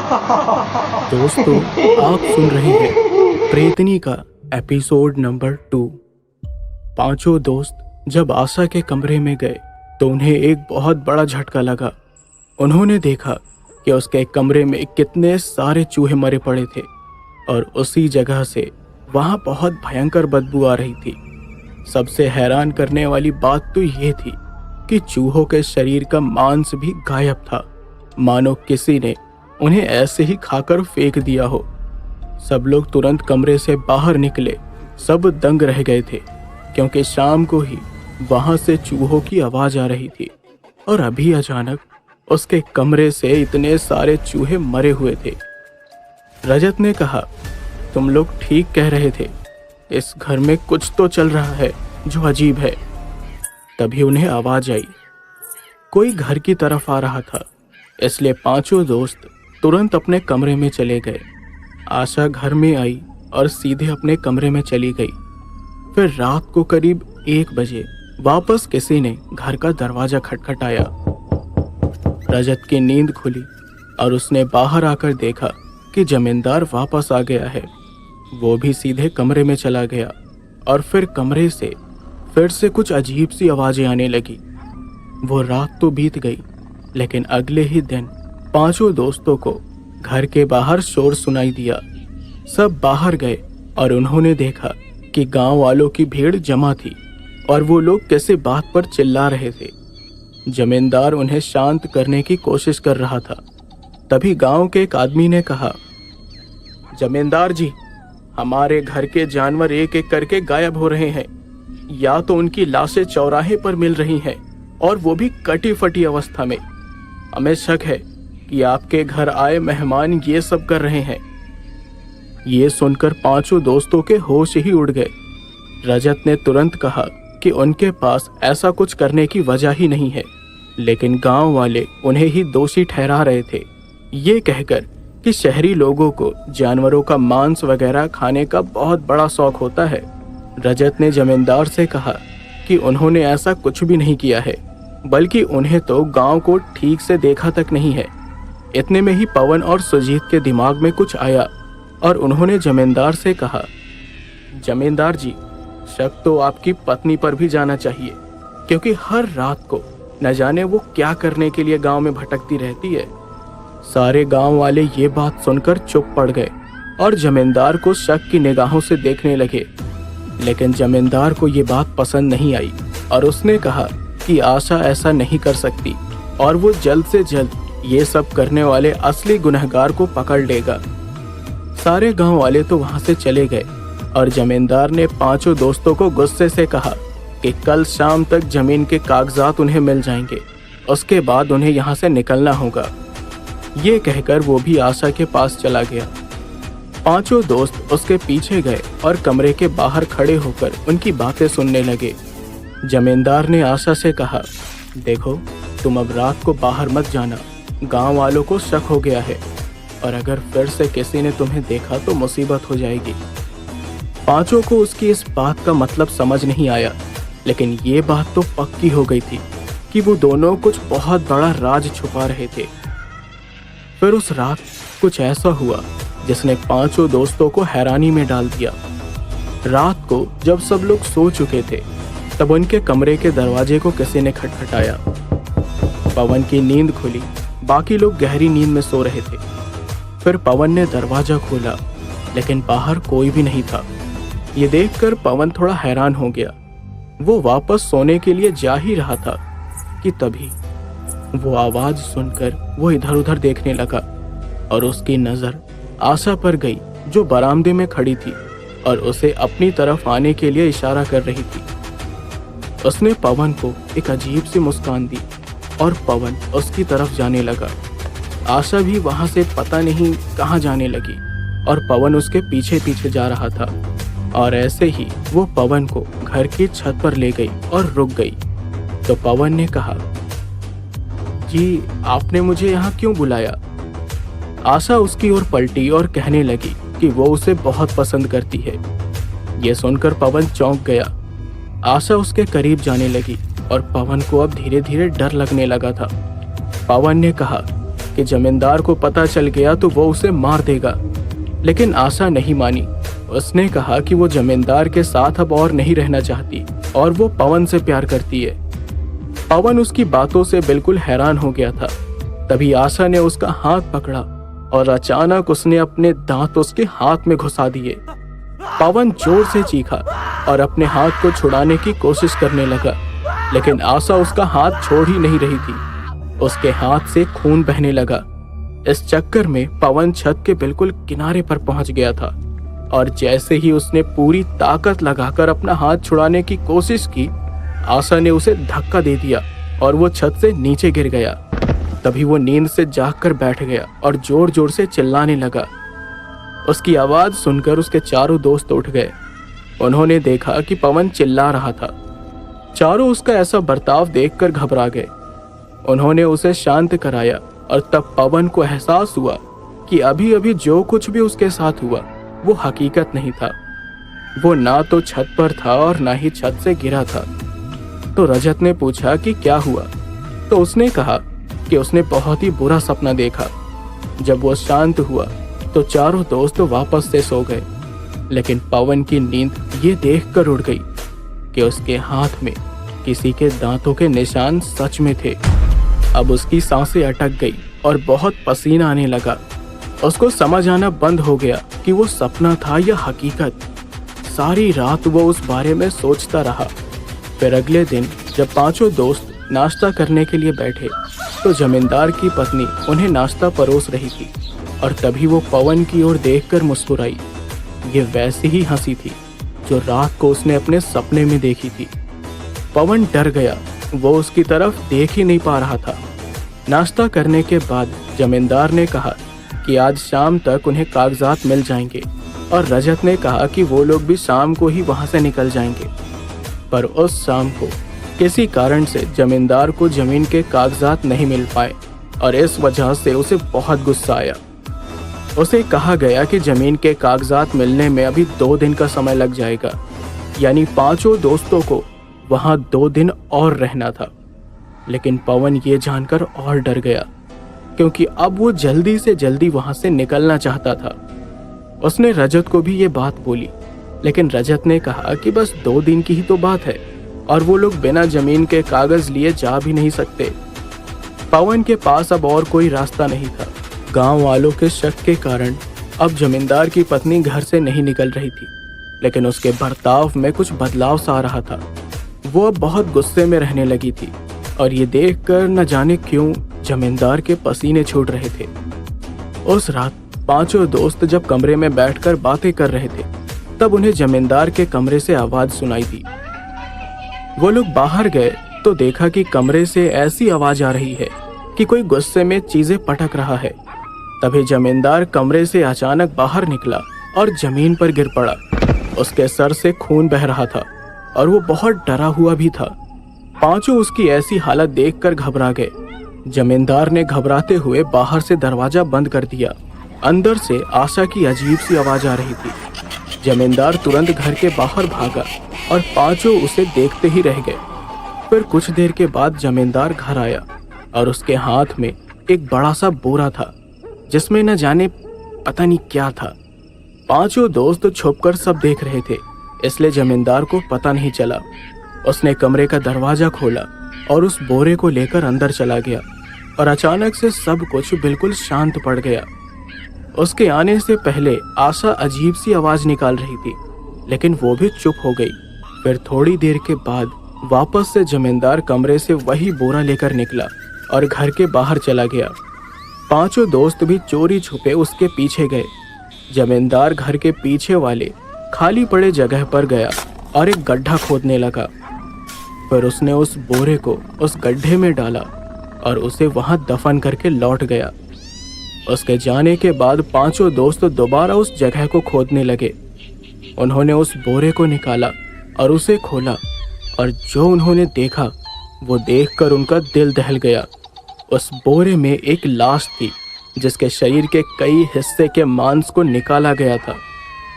दोस्तों, आप सुन रहे हैं प्रेतनी का एपिसोड नंबर 2। पांचों दोस्त जब आशा के कमरे में गए तो उन्हें एक बहुत बड़ा झटका लगा। उन्होंने देखा कि उसके कमरे में कितने सारे चूहे मरे पड़े थे और उसी जगह से वहां बहुत भयंकर बदबू आ रही थी। सबसे हैरान करने वाली बात तो ये थी कि चूहों के शरीर का मांस भी गायब था, मानो किसी ने उन्हें ऐसे ही खाकर फेंक दिया हो। सब लोग तुरंत कमरे से बाहर निकले। सब दंग रह गए थे क्योंकि शाम को ही वहां से चूहों की आवाज आ रही थी और अभी अचानक उसके कमरे से इतने सारे चूहे मरे हुए थे। रजत ने कहा, तुम लोग ठीक कह रहे थे, इस घर में कुछ तो चल रहा है जो अजीब है। तभी उन्हें आवाज आई, कोई घर की तरफ आ रहा था, इसलिए पांचों दोस्त तुरंत अपने कमरे में चले गए। आशा घर में आई और सीधे अपने कमरे में चली गई। फिर रात को करीब 1 बजे वापस किसी ने घर का दरवाजा खटखटाया। रजत की नींद खुली और उसने बाहर आकर देखा कि जमींदार वापस आ गया है। वो भी सीधे कमरे में चला गया और फिर कमरे से फिर से कुछ अजीब सी आवाजें आने लगी। वो रात तो बीत गई, लेकिन अगले ही दिन पांचों दोस्तों को घर के बाहर शोर सुनाई दिया। सब बाहर गए और उन्होंने देखा कि गांव वालों की भीड़ जमा थी और वो लोग किसी बात पर चिल्ला रहे थे। जमींदार उन्हें शांत करने की कोशिश कर रहा था। तभी गांव के एक आदमी ने कहा, जमींदार जी, हमारे घर के जानवर एक एक करके गायब हो रहे हैं। या तो उनकी लाशें चौराहे पर मिल रही हैं और वो भी कटी फटी अवस्था में। हमें शक है कि आपके घर आए मेहमान ये सब कर रहे हैं। ये सुनकर पांचों दोस्तों के होश ही उड़ गए। रजत ने तुरंत कहा कि उनके पास ऐसा कुछ करने की वजह ही नहीं है, लेकिन गांव वाले उन्हें ही दोषी ठहरा रहे थे, ये कहकर कि शहरी लोगों को जानवरों का मांस वगैरह खाने का बहुत बड़ा शौक होता है। रजत ने जमींदार से कहा कि उन्होंने ऐसा कुछ भी नहीं किया है, बल्कि उन्हें तो गांव को ठीक से देखा तक नहीं है। इतने में ही पवन और सुजीत के दिमाग में कुछ आया और उन्होंने जमींदार से कहा, जमींदार जी, शक तो आपकी पत्नी पर भी जाना चाहिए, क्योंकि हर रात को न जाने वो क्या करने के लिए गांव में भटकती रहती है। सारे गांव वाले ये बात सुनकर चुप पड़ गए और जमींदार को शक की निगाहों से देखने लगे। लेकिन जमींदार को ये बात पसंद नहीं आई और उसने कहा कि आशा ऐसा नहीं कर सकती और वो जल्द से जल्द ये सब करने वाले असली गुनहगार को पकड़ लेगा। सारे गांव वाले तो वहां से चले गए और जमींदार ने पांचों दोस्तों को गुस्से से कहा कि कल शाम तक जमीन के कागजात उन्हें मिल जाएंगे, उसके बाद उन्हें यहाँ से निकलना होगा। ये कहकर वो भी आशा के पास चला गया। पांचों दोस्त उसके पीछे गए और कमरे के बाहर खड़े होकर उनकी बातें सुनने लगे। जमींदार ने आशा से कहा, देखो, तुम अब रात को बाहर मत जाना, गांव वालों को शक हो गया है और अगर फिर से किसी ने तुम्हें देखा तो मुसीबत हो जाएगी। पांचों को उसकी इस बात का मतलब समझ नहीं आया, लेकिन ये बात तो पक्की हो गई थी कि वो दोनों कुछ बहुत बड़ा राज छुपा रहे थे। फिर उस रात कुछ ऐसा हुआ जिसने पांचों दोस्तों को हैरानी में डाल दिया। रात को जब सब लोग सो चुके थे, तब उनके कमरे के दरवाजे को किसी ने खटखटाया। पवन की नींद खुली, बाकी लोग गहरी नींद में सो रहे थे। फिर पवन ने दरवाजा खोला, लेकिन बाहर कोई भी नहीं था। ये देखकर पवन थोड़ा हैरान हो गया। वो वापस सोने के लिए जा ही रहा था कि तभी वो आवाज सुनकर वो इधर उधर देखने लगा और उसकी नजर आशा पर गई, जो बरामदे में खड़ी थी और उसे अपनी तरफ आने के लिए इशारा कर रही थी। उसने पवन को एक अजीब सी मुस्कान दी और पवन उसकी तरफ जाने लगा। आशा भी वहां से पता नहीं कहां जाने लगी और पवन उसके पीछे पीछे जा रहा था। और ऐसे ही वो पवन को घर की छत पर ले गई और रुक गई। तो पवन ने कहा, जी, आपने मुझे यहाँ क्यों बुलाया? आशा उसकी ओर पलटी और कहने लगी कि वो उसे बहुत पसंद करती है। ये सुनकर पवन चौंक गया। आशा उसके करीब जाने लगी और पवन को अब धीरे धीरे डर लगने लगा था। पवन ने कहा कि जमींदार को पता चल गया तो वो उसे मार देगा। लेकिन आशा नहीं मानी। उसने कहा कि वो जमींदार के साथ अब और नहीं रहना चाहती और वो पवन से प्यार करती है। पवन उसकी बातों से बिल्कुल हैरान हो गया था। तभी आशा ने उसका हाथ पकड़ा और अचानक उसने अपने दांत उसके हाथ में घुसा दिए। पवन जोर से चीखा और अपने हाथ को छुड़ाने की कोशिश करने लगा, लेकिन आशा उसका हाथ छोड़ ही नहीं रही थी। उसके हाथ से खून बहने लगा। इस चक्कर में पवन छत के बिल्कुल किनारे पर पहुंच गया था और जैसे ही उसने पूरी ताकत लगाकर अपना हाथ छुड़ाने की कोशिश की, आशा ने उसे धक्का दे दिया और वो छत से नीचे गिर गया। तभी वो नींद से जागकर बैठ गया और जोर जोर से चिल्लाने लगा। उसकी आवाज सुनकर उसके चारों दोस्त उठ गए। उन्होंने देखा कि पवन चिल्ला रहा था। चारों उसका ऐसा बर्ताव देखकर घबरा गए। उन्होंने उसे शांत कराया और तब पवन को एहसास हुआ कि अभी अभी जो कुछ भी उसके साथ हुआ वो हकीकत नहीं था। वो ना तो छत पर था और ना ही छत से गिरा था। तो रजत ने पूछा कि क्या हुआ, तो उसने कहा कि उसने बहुत ही बुरा सपना देखा। जब वो शांत हुआ तो चारों दोस्त वापस से सो गए, लेकिन पवन की नींद ये देखकर उड़ गई कि उसके हाथ में किसी के दांतों के निशान सच में थे। अब उसकी सांसें अटक गई और बहुत पसीना आने लगा। उसको समझ आना बंद हो गया कि वो सपना था या हकीकत। सारी रात वो उस बारे में सोचता रहा। फिर अगले दिन जब पांचों दोस्त नाश्ता करने के लिए बैठे तो जमींदार की पत्नी उन्हें नाश्ता परोस रही थी और तभी वो पवन की ओर देखकर मुस्कुराई। ये वैसी ही हंसी थी जो रात को उसने अपने सपने में देखी थी। पवन डर गया। वो उसकी तरफ देख ही नहीं पा रहा था। नाश्ता करने के बाद जमींदार ने कहा कि आज शाम तक उन्हें कागजात मिल जाएंगे और रजत ने कहा कि वो लोग भी शाम को ही वहां से निकल जाएंगे। पर उस शाम को किसी कारण से जमींदार को जमीन के कागजात नहीं मिल पाए और इस वजह से उसे बहुत गुस्सा आया। उसे कहा गया कि जमीन के कागजात मिलने में अभी 2 दिन का समय लग जाएगा, यानी पांचों दोस्तों को वहां 2 दिन और रहना था। लेकिन पवन ये जानकर और डर गया क्योंकि अब वो जल्दी से जल्दी वहां से निकलना चाहता था। उसने रजत को भी ये बात बोली, लेकिन रजत ने कहा कि बस 2 दिन की ही तो बात है और वो लोग बिना जमीन के कागज लिए जा भी नहीं सकते। पवन के पास अब और कोई रास्ता नहीं था। गांव वालों के शक के कारण अब जमींदार की पत्नी घर से नहीं निकल रही थी, लेकिन उसके बर्ताव में कुछ बदलाव सा आ रहा था। वो अब बहुत गुस्से में रहने लगी थी और ये देखकर न जाने क्यों जमींदार के पसीने छूट रहे थे। उस रात पांचों दोस्त जब कमरे में बैठकर बातें कर रहे थे तब उन्हें जमींदार के कमरे से आवाज सुनाई दी। वो लोग बाहर गए तो देखा कि कमरे से ऐसी आवाज आ रही है कि कोई गुस्से में चीजें पटक रहा है। तभी जमींदार कमरे से अचानक बाहर निकला और जमीन पर गिर पड़ा। उसके सर से खून बह रहा था और वो बहुत डरा हुआ भी था। पांचों उसकी ऐसी हालत देखकर घबरा गए। जमींदार ने घबराते हुए बाहर से दरवाजा बंद कर दिया। अंदर से आशा की अजीब सी आवाज आ रही थी। जमींदार तुरंत घर के बाहर भागा और पांचों उसे देखते ही रह गए। फिर कुछ देर के बाद जमींदार घर आया और उसके हाथ में एक बड़ा सा बोरा था जिसमें न जाने पता नहीं क्या था। पांचों दोस्त छुपकर सब देख रहे थे, इसलिए जमींदार को पता नहीं चला। उसने कमरे का दरवाजा खोला और उस बोरे को लेकर अंदर चला गया और अचानक से सब कुछ बिल्कुल शांत पड़ गया। उसके आने से पहले आशा अजीब सी आवाज निकाल रही थी, लेकिन वो भी चुप हो गई। फिर थोड़ी देर के बाद वापस से जमींदार कमरे से वही बोरा लेकर निकला और घर के बाहर चला गया। पांचों दोस्त भी चोरी छुपे उसके पीछे गए। जमींदार घर के पीछे वाले खाली पड़े जगह पर गया और एक गड्ढा खोदने लगा। फिर उसने उस बोरे को उस गड्ढे में डाला और उसे वहां दफन करके लौट गया। उसके जाने के बाद पांचों दोस्त दोबारा उस जगह को खोदने लगे। उन्होंने उस बोरे को निकाला और उसे खोला और जो उन्होंने देखा वो देखकर उनका दिल दहल गया। उस बोरे में एक लाश थी जिसके शरीर के कई हिस्से के मांस को निकाला गया था।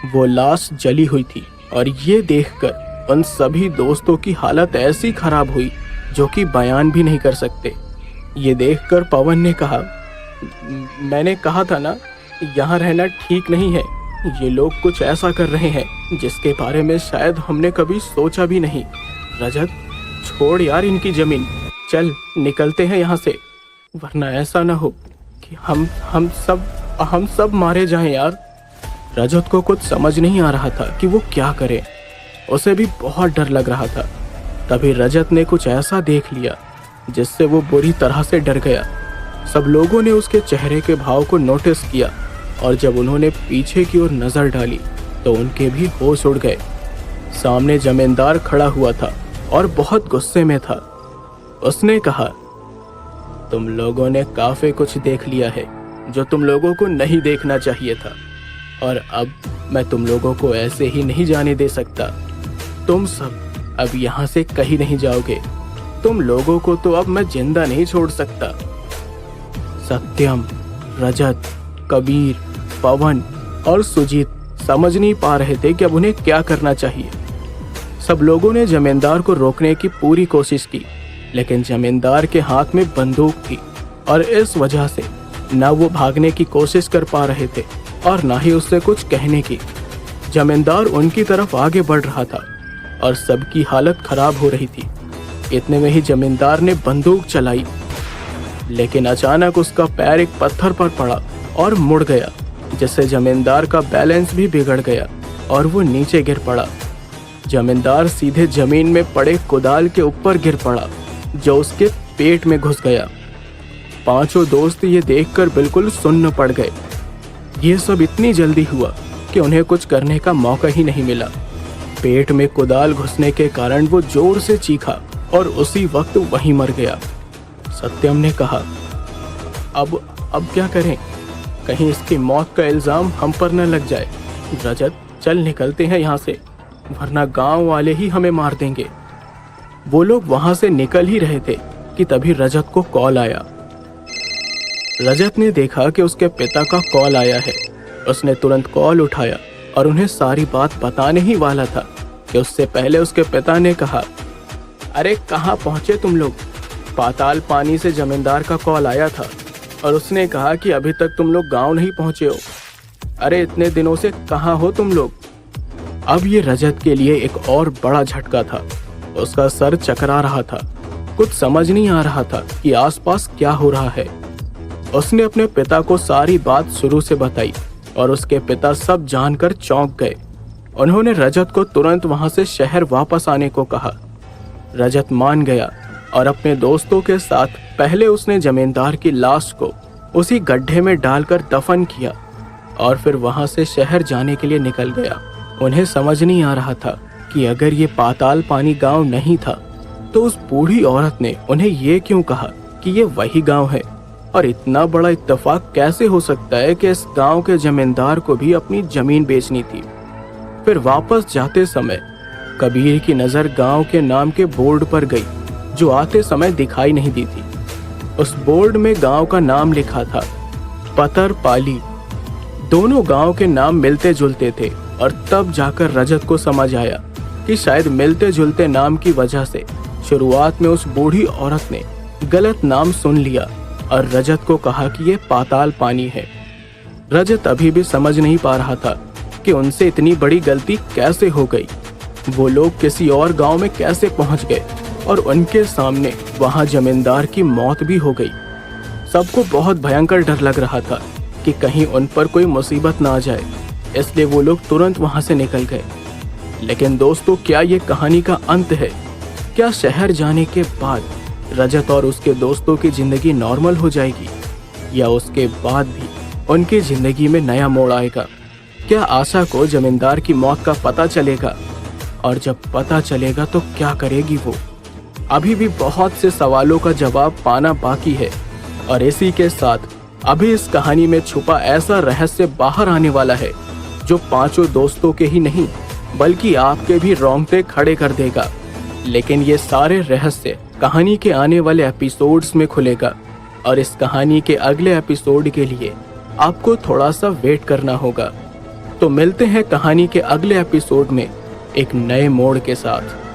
वो लाश जली हुई थी और ये देखकर उन सभी दोस्तों की हालत ऐसी खराब हुई जो कि बयान भी नहीं कर सकते। ये देखकर पवन ने कहा मैंने कहा था ना, यहाँ रहना ठीक नहीं है। ये लोग कुछ ऐसा कर रहे हैं जिसके बारे में शायद हमने कभी सोचा भी नहीं। रजत, छोड़ यार इनकी जमीन, चल निकलते हैं यहाँ से, वरना ऐसा ना हो कि हम सब मारे जाएं यार। रजत को कुछ समझ नहीं आ रहा था कि वो क्या करे। उसे भी बहुत डर लग रहा था। तभी रजत ने कुछ ऐसा देख लिया जिससे वो बुरी तरह से डर गया। सब लोगों ने उसके चेहरे के भाव को नोटिस किया और जब उन्होंने पीछे की ओर नजर डाली तो उनके भी होश उड़ गए। सामने जमींदार खड़ा हुआ था और बहुत गुस्से में था। उसने कहा, तुम लोगों ने काफी कुछ देख लिया है जो तुम लोगों को नहीं देखना चाहिए था, और अब मैं तुम लोगों को ऐसे ही नहीं जाने दे सकता। तुम सब अब यहाँ से कहीं नहीं जाओगे। तुम लोगों को तो अब मैं जिंदा नहीं छोड़ सकता। सत्यम, रजत, कबीर, पवन और सुजीत समझ नहीं पा रहे थे कि अब उन्हें क्या करना चाहिए। सब लोगों ने जमींदार को रोकने की पूरी कोशिश की, लेकिन जमींदार के हाथ में बंदूक थी और इस वजह से न वो भागने की कोशिश कर पा रहे थे और ना ही उससे कुछ कहने की। जमींदार उनकी तरफ आगे बढ़ रहा था और सबकी हालत खराब हो रही थी। इतने में ही जमींदार ने बंदूक चलाई, लेकिन अचानक उसका पैर एक पत्थर पर पड़ा और मुड़ गया, जिससे जमींदार का बैलेंस भी बिगड़ गया और वो नीचे गिर पड़ा। जमींदार सीधे जमीन में पड़े कुदाल के ऊपर गिर पड़ा, जो उसके पेट में घुस गया। पांचों दोस्त ये देखकर बिल्कुल सुन्न पड़ गए। ये सब इतनी जल्दी हुआ कि उन्हें कुछ करने का मौका ही नहीं मिला। पेट में कुदाल घुसने के कारण वो जोर से चीखा और उसी वक्त वहीं मर गया। सत्यम ने कहा, अब क्या करें? कहीं इसकी मौत का इल्जाम हम पर न लग जाए। रजत, चल निकलते हैं यहाँ से, वरना गांव वाले ही हमें मार देंगे। वो लोग वहां से निकल ही रहे थे कि तभी रजत को कॉल आया। रजत ने देखा कि उसके पिता का कॉल आया है। उसने तुरंत कॉल उठाया और उन्हें सारी बात बताने ही वाला था कि उससे पहले उसके पिता ने कहा, अरे कहाँ पहुंचे तुम लोग? पाताल पानी से जमींदार का कॉल आया था और उसने कहा कि अभी तक तुम लोग गांव नहीं पहुंचे हो। अरे इतने दिनों से कहाँ हो तुम लोग? अब ये रजत के लिए एक और बड़ा झटका था। उसका सर चकरा रहा था, कुछ समझ नहीं आ रहा था कि आसपास क्या हो रहा है। उसने अपने पिता को सारी बात शुरू से बताई और उसके पिता सब जानकर चौंक गए। उन्होंने रजत को तुरंत वहां से शहर वापस आने को कहा। रजत मान गया और अपने दोस्तों के साथ पहले उसने जमींदार की लाश को उसी गड्ढे में डालकर दफन किया और फिर वहां से शहर जाने के लिए निकल गया। उन्हें समझ नहीं आ रहा था कि अगर ये पाताल पानी गांव नहीं था तो उस बूढ़ी औरत ने उन्हें ये क्यों कहा कि ये वही गांव है, और इतना बड़ा इत्तेफाक कैसे हो सकता है कि इस गांव के जमींदार को भी अपनी जमीन बेचनी थी। फिर वापस जाते समय कबीर की नजर गांव के नाम के बोर्ड पर गई, जो आते समय दिखाई नहीं दी थी। उस बोर्ड में गांव का नाम लिखा था, पतर पाली। दोनों गांव के नाम मिलते जुलते थे और तब जाकर रजत को समझ आया कि शायद मिलते जुलते नाम की वजह से शुरुआत में उस बूढ़ी औरत ने गलत नाम सुन लिया और रजत को कहा कि ये पाताल पानी है। रजत अभी भी समझ नहीं पा रहा था कि उनसे इतनी बड़ी गलती कैसे हो गई। वो लोग किसी और गांव में कैसे पहुंच गए और उनके सामने वहां जमींदार की मौत भी हो गई। सबको बहुत भयंकर डर लग रहा था कि कहीं उन पर कोई मुसीबत ना आ जाए, इसलिए वो लोग तुरंत वहां से निकल गए। लेकिन दोस्तों, क्या ये कहानी का अंत है? क्या शहर जाने के बाद रजत और उसके दोस्तों की जिंदगी नॉर्मल हो जाएगी, या उसके बाद भी उनकी जिंदगी में नया मोड़ आएगा? क्या आशा को जमींदार की मौत का पता चलेगा, और जब पता चलेगा तो क्या करेगी वो? अभी भी बहुत से सवालों का जवाब पाना बाकी है, और इसी के साथ अभी इस कहानी में छुपा ऐसा रहस्य बाहर आने वाला है जो पांचों दोस्तों के ही नहीं बल्कि आपके भी रोंगटे खड़े कर देगा। लेकिन ये सारे रहस्य कहानी के आने वाले एपिसोड्स में खुलेगा, और इस कहानी के अगले एपिसोड के लिए आपको थोड़ा सा वेट करना होगा। तो मिलते हैं कहानी के अगले एपिसोड में एक नए मोड़ के साथ।